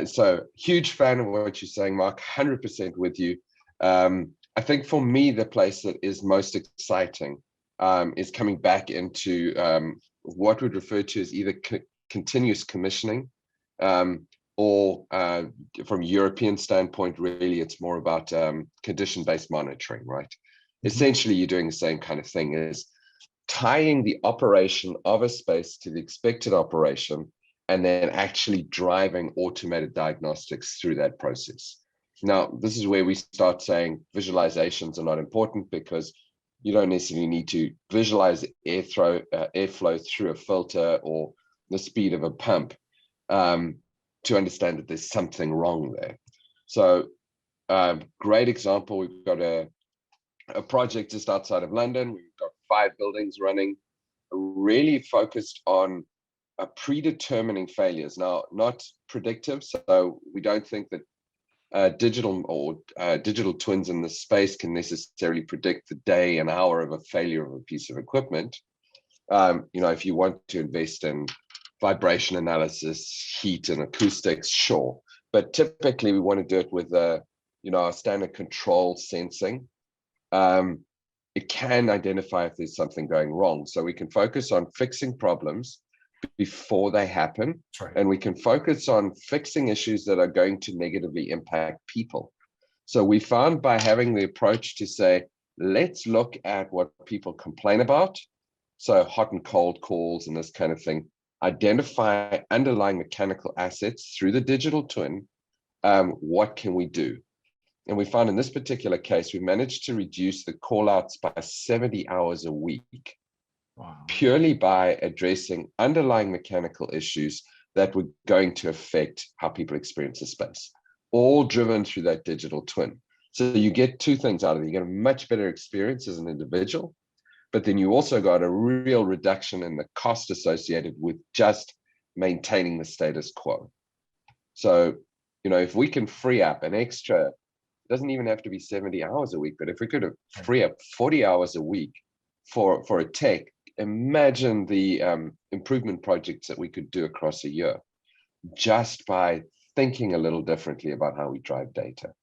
So huge fan of what you're saying, Mark. 100% with you. I think for me, the place that is most exciting is coming back into what we'd refer to as either continuous commissioning, or from a European standpoint, really, it's more about condition-based monitoring, right? Mm-hmm. Essentially, you're doing the same kind of thing, is tying the operation of a space to the expected operation, and then actually driving automated diagnostics through that process. Now, this is where we start saying visualizations are not important, because you don't necessarily need to visualize airflow through a filter or the speed of a pump to understand that there's something wrong there. So great example, we've got a project just outside of London. We've got 5 buildings running, really focused on predetermining failures. Now, not predictive, so we don't think that digital twins in this space can necessarily predict the day and hour of a failure of a piece of equipment. If you want to invest in vibration analysis, heat and acoustics, sure. But typically we want to do it with our standard control sensing. It can identify if there's something going wrong. So we can focus on fixing problems before they happen. Right. And we can focus on fixing issues that are going to negatively impact people. So we found by having the approach to say, let's look at what people complain about. So hot and cold calls and this kind of thing, identify underlying mechanical assets through the digital twin. What can we do? And we found in this particular case, we managed to reduce the call outs by 70 hours a week. Wow. Purely by addressing underlying mechanical issues that were going to affect how people experience the space, all driven through that digital twin. So you get 2 things out of it. You get a much better experience as an individual, but then you also got a real reduction in the cost associated with just maintaining the status quo. So, if we can free up an extra, it doesn't even have to be 70 hours a week, but if we could free up 40 hours a week for a tech, imagine the improvement projects that we could do across a year just by thinking a little differently about how we drive data.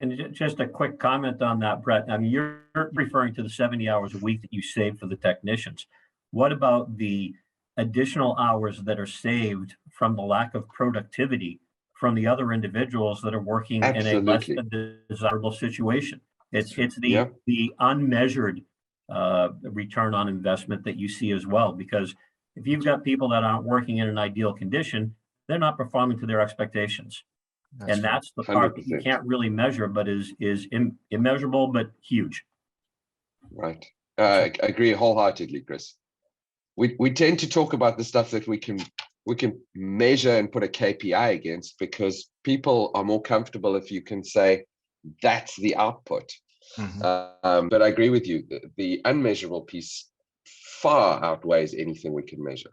And just a quick comment on that, Brett. I mean, you're referring to the 70 hours a week that you save for the technicians. What about the additional hours that are saved from the lack of productivity from the other individuals that are working Absolutely. In a less than desirable situation? It's the unmeasured return on investment that you see as well, because if you've got people that aren't working in an ideal condition, they're not performing to their expectations. That's the part 100%. That you can't really measure, but is immeasurable, but huge. Right. I agree wholeheartedly, Chris. We tend to talk about the stuff that we can measure and put a KPI against, because people are more comfortable if you can say that's the output. Mm-hmm. But I agree with you. The unmeasurable piece far outweighs anything we can measure.